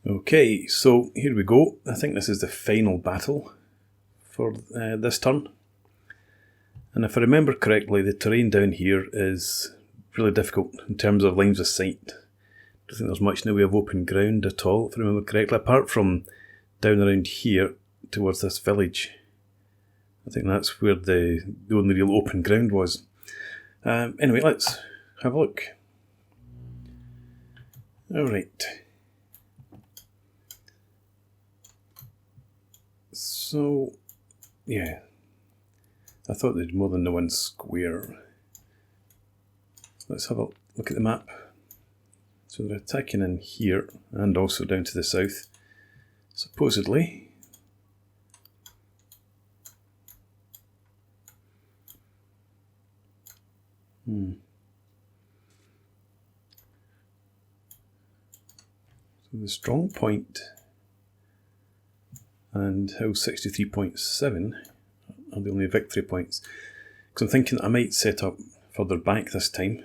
Okay, so here we go. I think this is the final battle for this turn. And if I remember correctly, the terrain down here is really difficult in terms of lines of sight. I don't think there's much in the way of open ground at all, if I remember correctly, apart from down around here towards this village. I think that's where the only real open ground was. Anyway, let's have a look. Alright. So, yeah, I thought there'd more than the one square. Let's have a look at the map. So they're attacking in here and also down to the south, supposedly. So the strong point and house 63.7 are the only victory points. Because I'm thinking I might set up further back this time.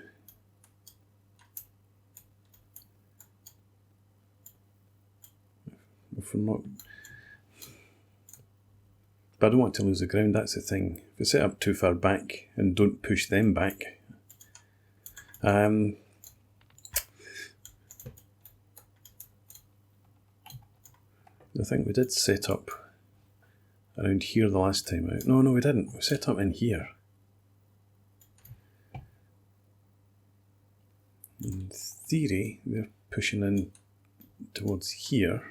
If we're not, but I don't want to lose the ground, that's the thing. If we set up too far back and don't push them back, I think we did set up around here the last time out. No, we didn't. We set up in here. In theory, we're pushing in towards here.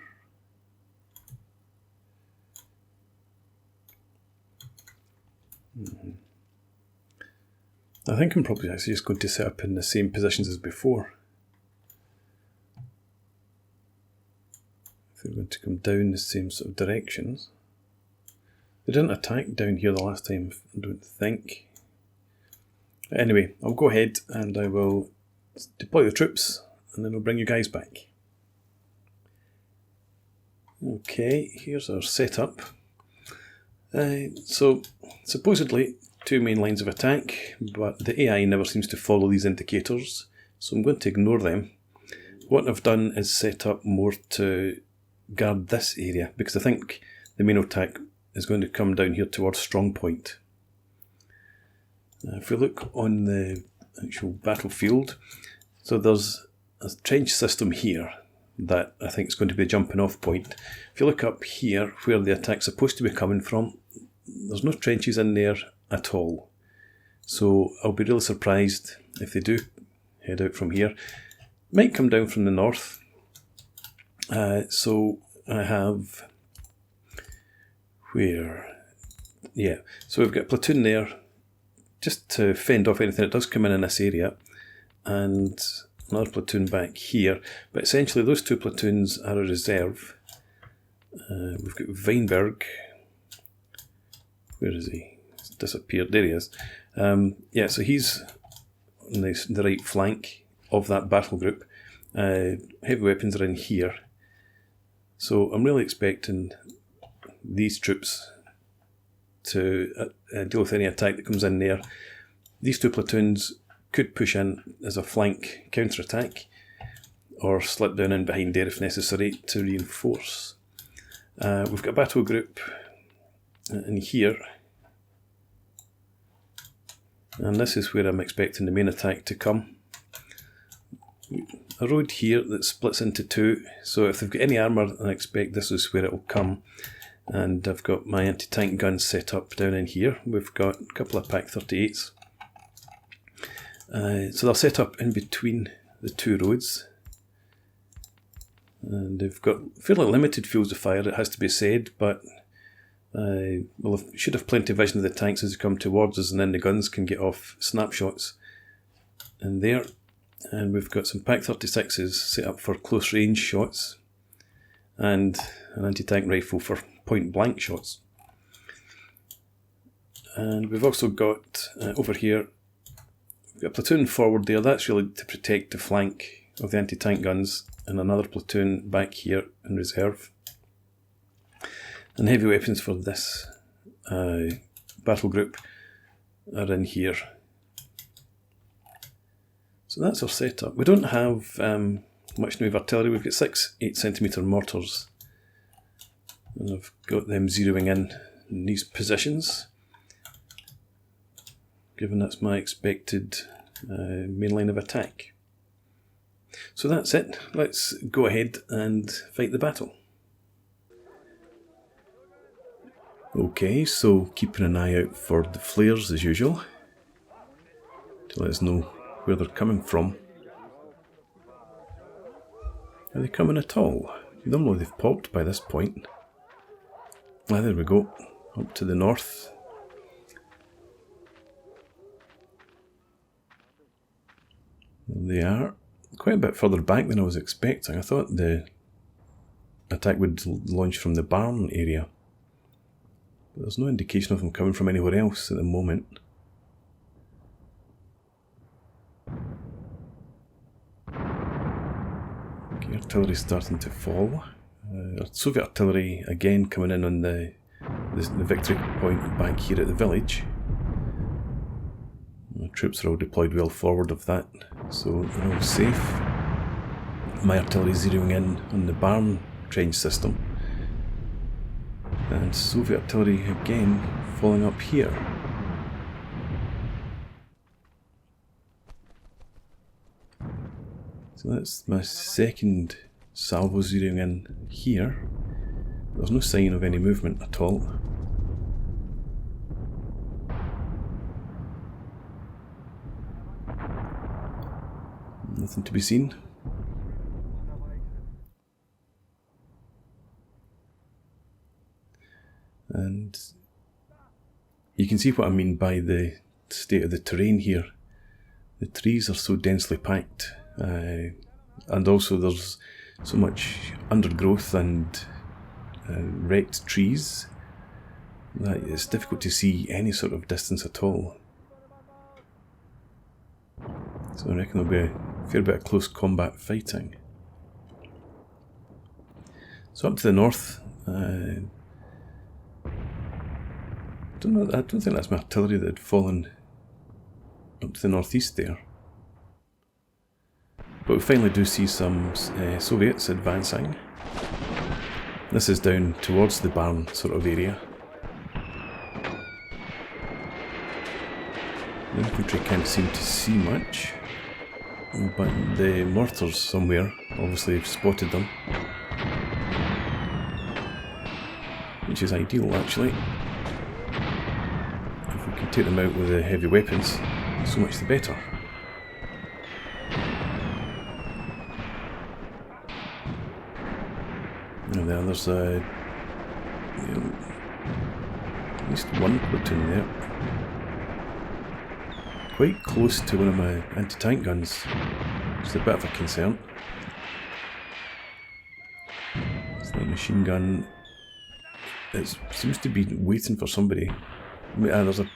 I think I'm probably actually just going to set up in the same positions as before. If they're going to come down the same sort of directions. They didn't attack down here the last time, I don't think. Anyway, I'll go ahead and I will deploy the troops and then I'll bring you guys back. Okay, here's our setup. So, supposedly, two main lines of attack, but the AI never seems to follow these indicators, so I'm going to ignore them. What I've done is set up more to guard this area, because I think the main attack is going to come down here towards Strong Point. If we look on the actual battlefield, so there's a trench system here that I think is going to be a jumping off point. If you look up here where the attack's supposed to be coming from, there's no trenches in there at all. So I'll be really surprised if they do head out from here. Might come down from the north. So I have so we've got a platoon there just to fend off anything that does come in this area, and another platoon back here, but essentially those two platoons are a reserve. We've got Weinberg. Where is he? He's disappeared. There he is. So he's on the right flank of that battle group. Heavy weapons are in here. So I'm really expecting these troops to deal with any attack that comes in there. These two platoons could push in as a flank counter-attack or slip down in behind there if necessary to reinforce. We've got a battle group in here, and this is where I'm expecting the main attack to come. A road here that splits into two, so if they've got any armour, I expect this is where it will come. And I've got my anti-tank guns set up down in here. We've got a couple of Pak 38s. So they'll set up in between the two roads. And they've got fairly limited fields of fire, it has to be said, but we should have plenty of vision of the tanks as they come towards us, and then the guns can get off snapshots in there. And we've got some Pak 36s set up for close range shots, and an anti-tank rifle for point blank shots. And we've also got over here, we've got a platoon forward there, that's really to protect the flank of the anti-tank guns, and another platoon back here in reserve. And heavy weapons for this battle group are in here. So that's our setup. We don't have much in the way of artillery. We've got 6 8cm mortars. And I've got them zeroing in these positions, given that's my expected main line of attack. So that's it. Let's go ahead and fight the battle. Okay, so keeping an eye out for the flares as usual, to let us know where they're coming from. Are they coming at all? Normally they've popped by this point. Ah, there we go, up to the north. There they are, quite a bit further back than I was expecting. I thought the attack would launch from the barn area, but there's no indication of them coming from anywhere else at the moment. Okay, artillery's starting to fall. Soviet artillery again coming in on the victory point back here at the village. The troops are all deployed well forward of that, so they're all safe. My artillery zeroing in on the barn trench system, and Soviet artillery again falling up here. So that's my second salvo zeroing in here. There's no sign of any movement at all. Nothing to be seen. And you can see what I mean by the state of the terrain here. The trees are so densely packed, and also there's so much undergrowth and wrecked trees that it's difficult to see any sort of distance at all. So I reckon there'll be a fair bit of close combat fighting. So up to the north, I don't think that's my artillery that had fallen up to the northeast there. But we finally do see some Soviets advancing. This is down towards the barn sort of area. The infantry can't seem to see much, but the mortars somewhere obviously have spotted them, which is ideal actually. If we can take them out with the heavy weapons, so much the better. And there's at least one platoon there. Quite close to one of my anti-tank guns. It's a bit of a concern. It's that machine gun. It seems to be waiting for somebody. There's a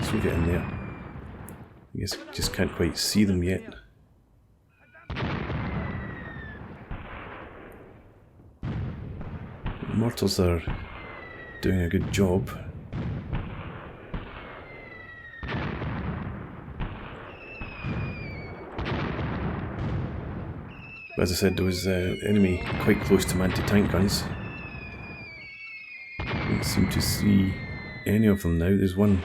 Soviet in there. I guess just can't quite see them yet. The mortars are doing a good job. But as I said, there was an enemy quite close to my anti-tank guns. Don't seem to see any of them now. There's one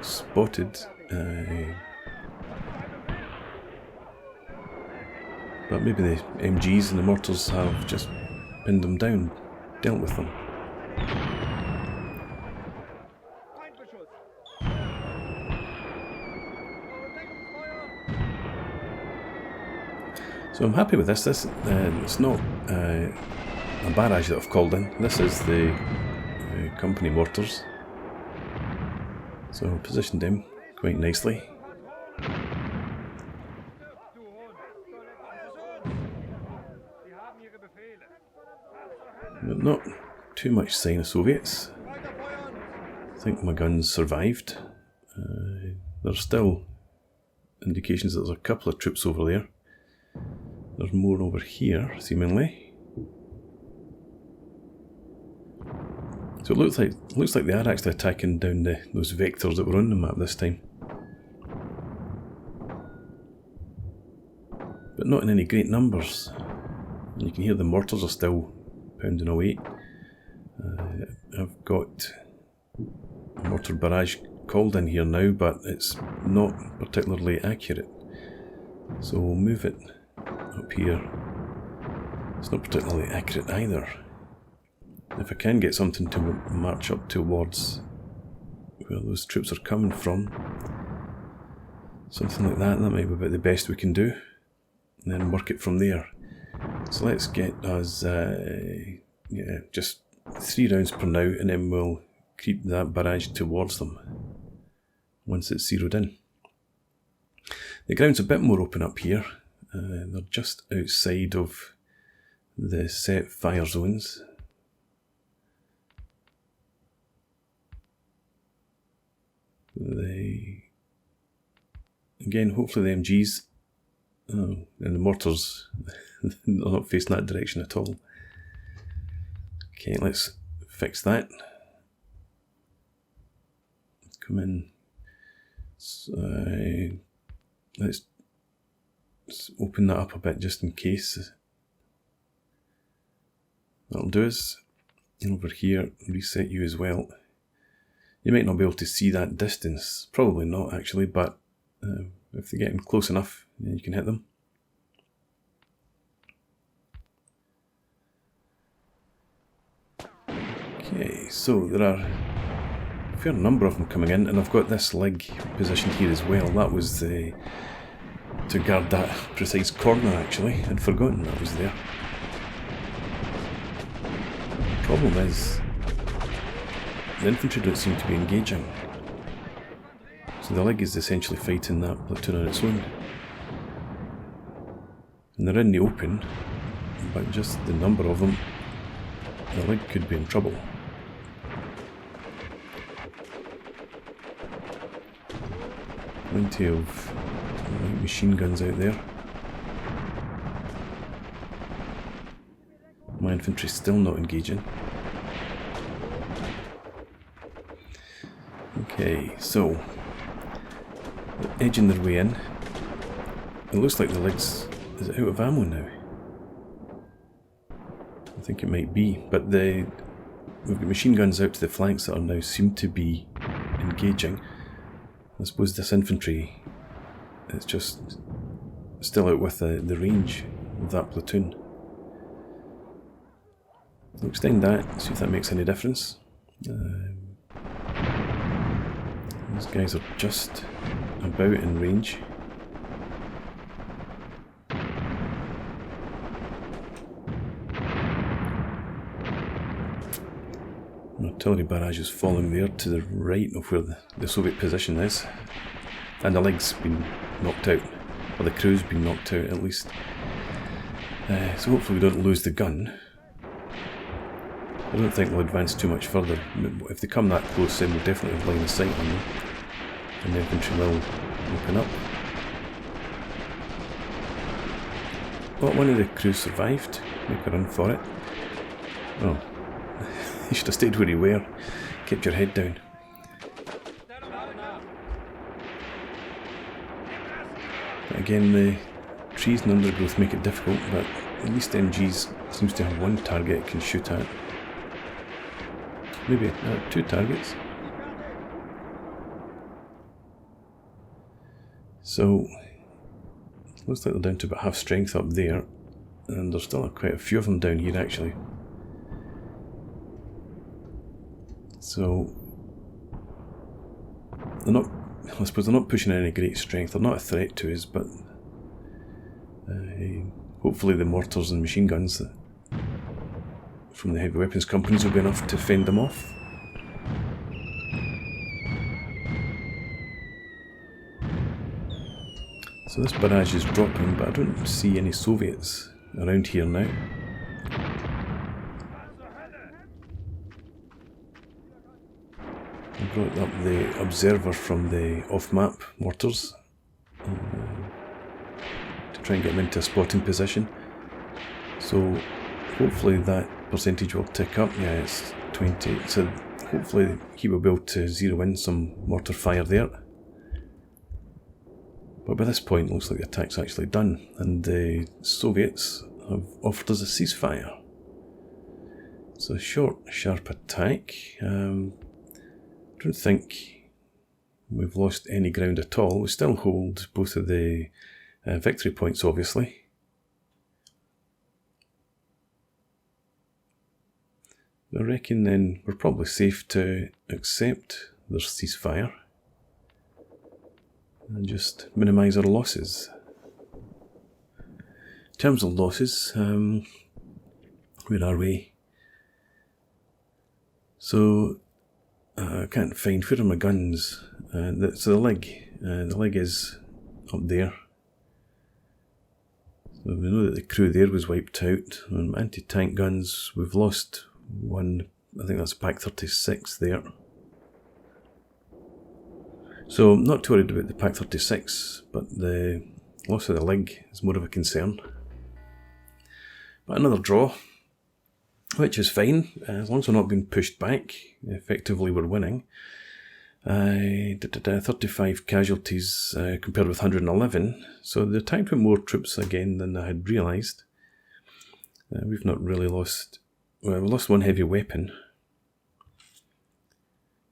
spotted, but maybe the MGs and the mortars have just pinned them down, dealt with them. So I'm happy with this. It's not a barrage that I've called in. This is the company mortars. So I've positioned them quite nicely. But not too much sign of Soviets. I think my guns survived. There's still indications that there's a couple of troops over there. There's more over here, seemingly. So it looks like they are actually attacking down those vectors that were on the map this time. but not in any great numbers. And you can hear the mortars are still pounding away. I've got a mortar barrage called in here now, but it's not particularly accurate. So we'll move it up here. It's not particularly accurate either. If I can get something to march up towards where those troops are coming from, something like that, that might be about the best we can do, and then work it from there. So let's get us, yeah, just 3 rounds per now, and then we'll creep that barrage towards them once it's zeroed in. The ground's a bit more open up here. They're just outside of the set fire zones. Again, hopefully the MGs and the mortars are not facing that direction at all. Okay, let's fix that. Come in. Let's open that up a bit just in case. That'll do us. Over here, reset you as well. You might not be able to see that distance, probably not actually, but if they're getting close enough, then you can hit them. Okay, so there are a fair number of them coming in, and I've got this leg positioned here as well. That was to guard that precise corner actually. I'd forgotten that was there. The problem is, the infantry don't seem to be engaging. So the leg is essentially fighting that platoon on its own. And they're in the open, but just the number of them, the leg could be in trouble. Plenty of machine guns out there. My infantry's still not engaging. Okay, so they're edging their way in. It looks like the leg's is out of ammo now. I think it might be, but we've got machine guns out to the flanks that are now seem to be engaging. I suppose this infantry is just still out with the range of that platoon. We'll extend that, see if that makes any difference. These guys are just about in range. Artillery barrage is falling there to the right of where the Soviet position is, and the leg's been knocked out, or the crew's been knocked out at least. So hopefully we don't lose the gun. I don't think they'll advance too much further. If they come that close, then we'll definitely have line of sight on them, and the infantry will open up. But one of the crew survived. Make a run for it. Oh. You should have stayed where you were, kept your head down. But again, the trees and undergrowth make it difficult, but at least MGs seems to have one target it can shoot at. Maybe 2 targets. So, looks like they're down to about half strength up there, and there's still quite a few of them down here actually. So, they're not, I suppose they're not pushing any great strength. They're not a threat to us, but hopefully the mortars and machine guns from the heavy weapons companies will be enough to fend them off. So this barrage is dropping, but I don't see any Soviets around here now. I brought up the observer from the off-map mortars to try and get them into a spotting position. So hopefully that percentage will tick up. Yeah, it's 20. So hopefully he will be able to zero in some mortar fire there. But by this point, it looks like the attack's actually done, and the Soviets have offered us a ceasefire. So a short, sharp attack. I don't think we've lost any ground at all. We still hold both of the victory points, obviously. I reckon then we're probably safe to accept their ceasefire and just minimise our losses. In terms of losses, where are we? So I can't find, where are my guns? So the leg is up there. So we know that the crew there was wiped out. Anti-tank guns, we've lost one, I think that's Pak 36 there. So I'm not too worried about the Pak 36, but the loss of the leg is more of a concern. But another draw, which is fine, as long as we're not being pushed back. Effectively we're winning. 35 casualties compared with 111, so they attacked with more troops again than I had realised. We've not really lost, well, we lost one heavy weapon.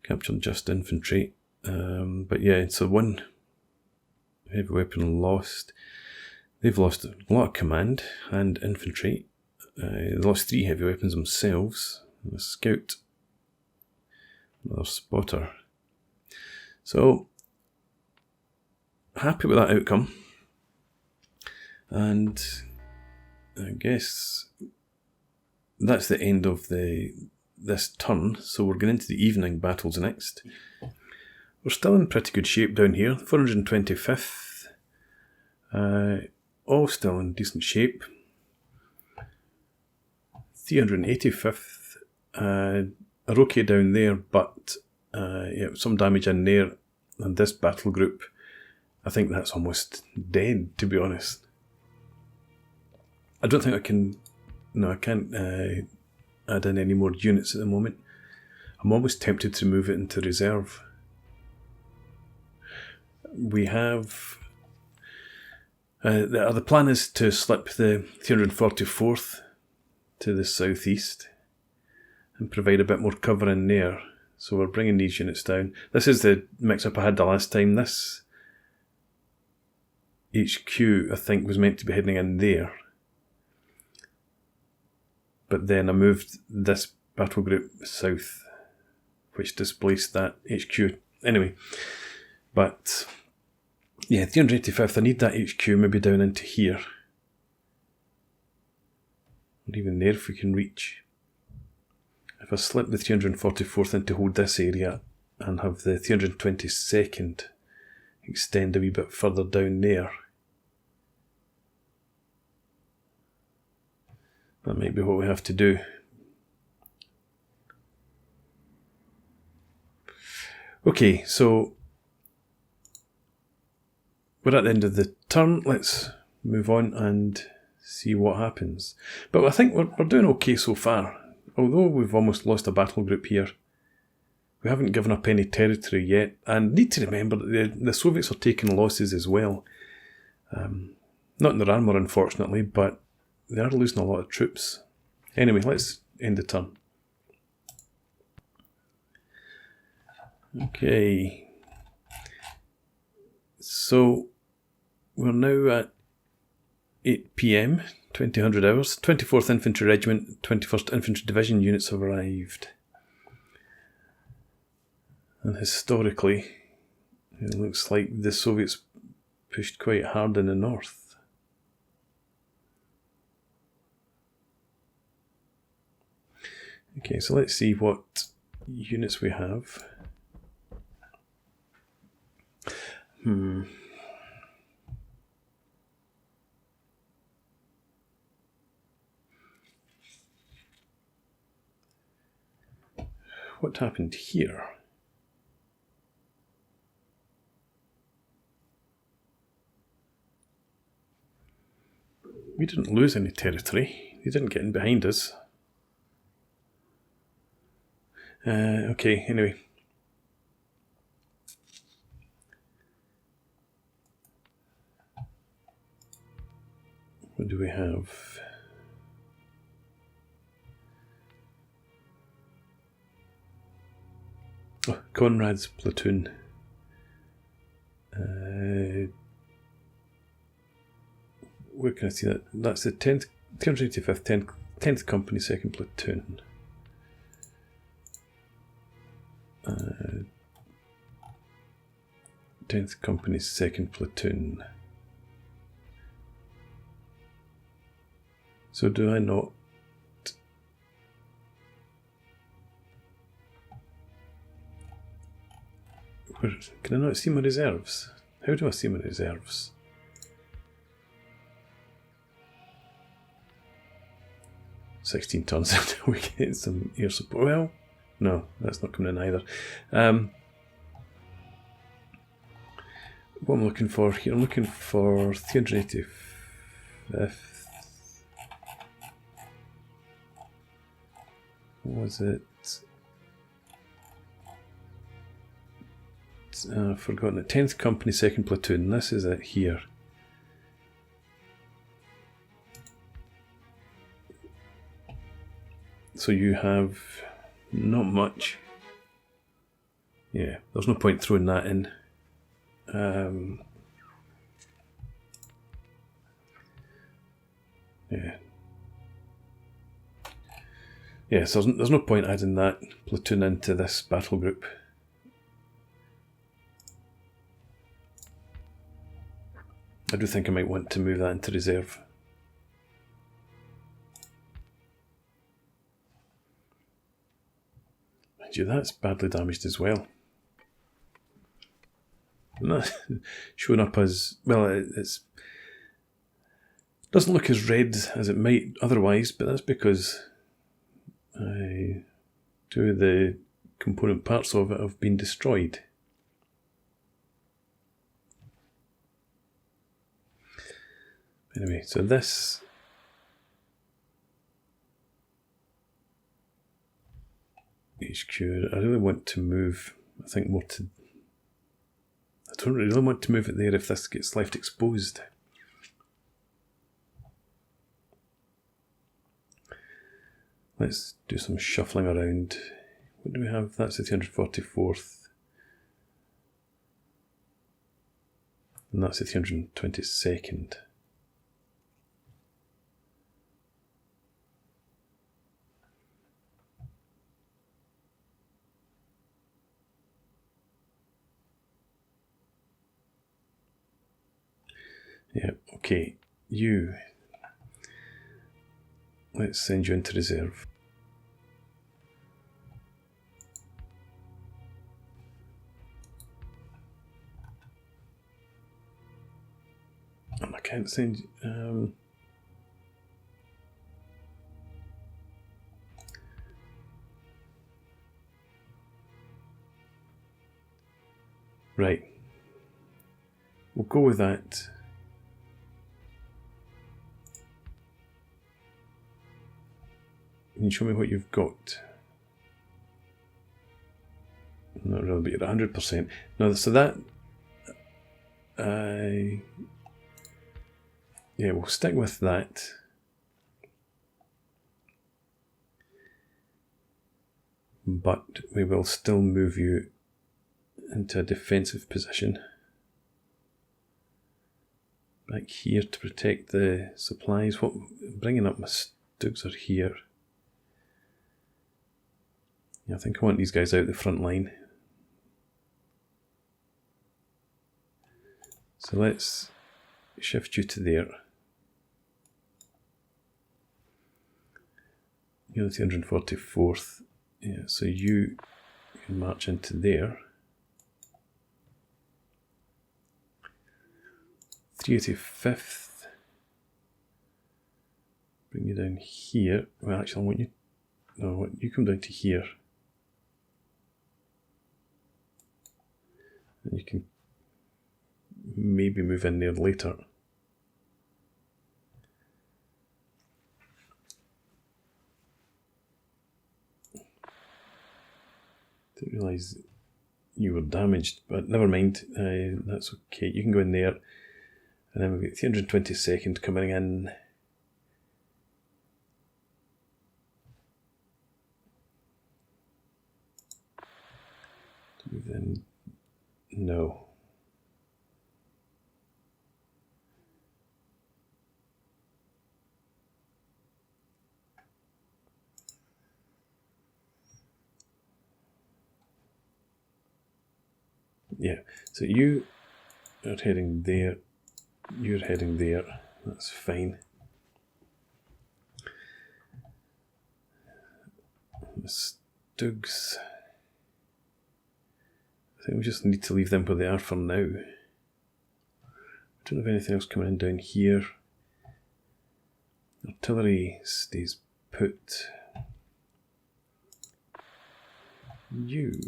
Captured just infantry, but yeah, so one heavy weapon lost. They've lost a lot of command and infantry. They lost 3 heavy weapons themselves, a scout, another spotter. So, happy with that outcome, and I guess that's the end of this turn, so we're going into the evening battles next. We're still in pretty good shape down here, 425th, all still in decent shape. 385th are okay down there, but yeah, some damage in there, and this battle group, I think that's almost dead, to be honest. I don't think I can, no, I can't add in any more units at the moment. I'm always tempted to move it into reserve. We have, the plan is to slip the 344th to the southeast and provide a bit more cover in there. So we're bringing these units down. This is the mix-up I had the last time. This HQ, I think, was meant to be heading in there. But then I moved this battle group south, which displaced that HQ. Anyway, but yeah, 385th, I need that HQ maybe down into here. Or even there if we can reach. If I slip the 344th in to hold this area and have the 322nd extend a wee bit further down there, that might be what we have to do. Okay, so we're at the end of the turn. Let's move on and see what happens. But I think we're doing okay so far. Although we've almost lost a battle group here, we haven't given up any territory yet. And need to remember that the Soviets are taking losses as well. Not in their armour, unfortunately, but they are losing a lot of troops. Anyway, let's end the turn. Okay. So, we're now at 8 PM, 2000 hours. 24th Infantry Regiment, 21st Infantry Division units have arrived. And historically, it looks like the Soviets pushed quite hard in the north. Okay, so let's see what units we have. What happened here? We didn't lose any territory. They didn't get in behind us. Okay, anyway. What do we have? Oh, Conrad's platoon. Where can I see that? That's the 10th, 285th, 10th Company, 2nd Platoon. 10th Company, 2nd Platoon. So do I not... Can I not see my reserves? How do I see my reserves? "16 tons." We get some air support. Well, no, that's not coming in either. What I'm looking for here, I'm looking for 385th. What was it? I've forgotten it. 10th Company, 2nd Platoon. This is it here. So you have not much. Yeah, there's no point throwing that in. Yeah. Yeah, so there's no point adding that platoon into this battle group. I do think I might want to move that into reserve. Mind you, that's badly damaged as well. Not showing up as, well, it's doesn't look as red as it might otherwise, but that's because two of the component parts of it have been destroyed. Anyway, so this HQ, I really want to move, I think more to, I don't really want to move it there if this gets left exposed. Let's do some shuffling around. What do we have? That's the 344th. And that's the 322nd. Yeah, okay. You. Let's send you into reserve. And I can't send you. Right. We'll go with that. Can you show me what you've got? Not really, but you're 100%. No, so that... yeah, we'll stick with that. But we will still move you into a defensive position. Back here to protect the supplies. What, bringing up my Stoogs are here. I think I want these guys out the front line. So let's shift you to there. You're the 244th. Yeah, so you can march into there. 385th. Bring you down here. Well, actually, I want you. No, you come down to here. And you can maybe move in there later. Didn't realise you were damaged, but never mind. That's okay. You can go in there. And then we've got 322nd coming in No. Yeah, so you are heading there, you're heading there, that's fine. The Stugs, I think we just need to leave them where they are for now. I don't have anything else coming in down here. Artillery stays put. You.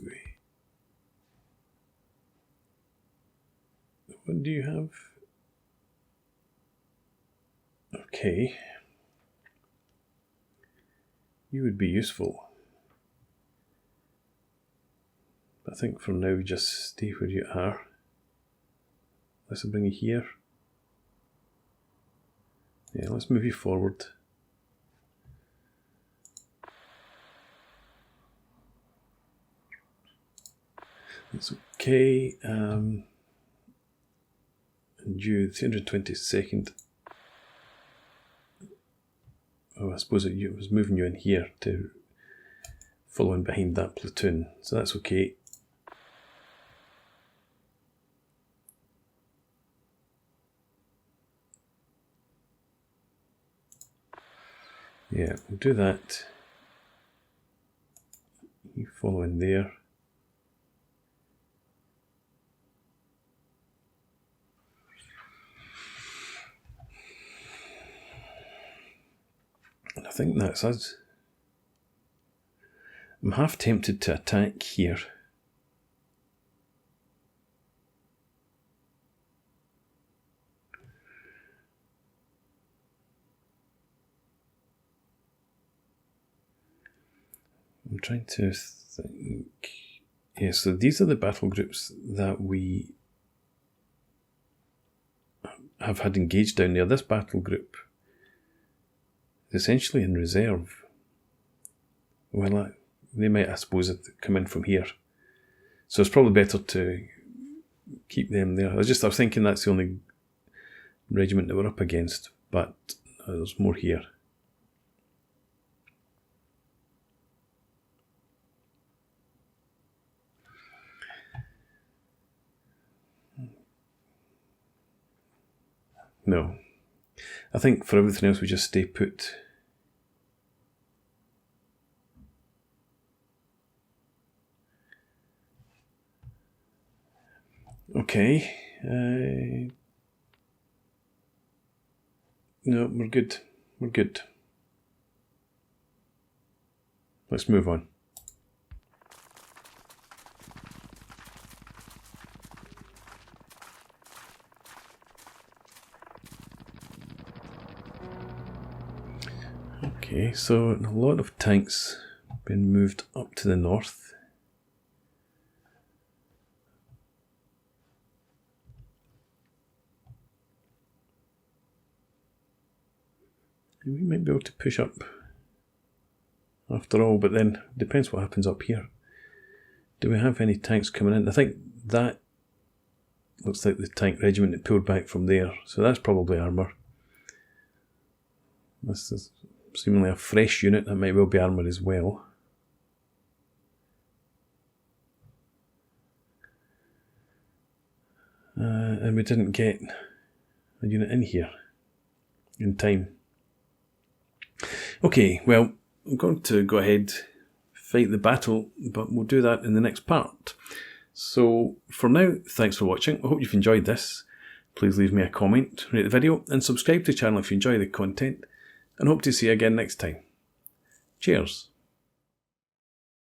What do you have? Okay. You would be useful. I think for now just stay where you are. Let's bring you here. Yeah, let's move you forward. That's okay. And you, 322nd. Oh, I suppose it was moving you in here to follow in behind that platoon, so that's okay. Yeah, we'll do that. You follow in there. And I think that's us. I'm half tempted to attack here. I'm trying to think. Yeah, so these are the battle groups that we have had engaged down there. This battle group is essentially in reserve. Well, they might, I suppose, come in from here. So it's probably better to keep them there. I was thinking that's the only regiment that we're up against, but there's more here. No. I think for everything else we just stay put. Okay. No, we're good. We're good. Let's move on. Okay, so a lot of tanks been moved up to the north. We might be able to push up after all, but then it depends what happens up here. Do we have any tanks coming in? I think that looks like the tank regiment that pulled back from there, so that's probably armour. This is seemingly a fresh unit, that might well be armour as well. And we didn't get a unit in here in time. Okay, well, I'm going to go ahead, fight the battle, but we'll do that in the next part. So for now, thanks for watching. I hope you've enjoyed this. Please leave me a comment, rate the video, and subscribe to the channel if you enjoy the content, and hope to see you again next time. Cheers.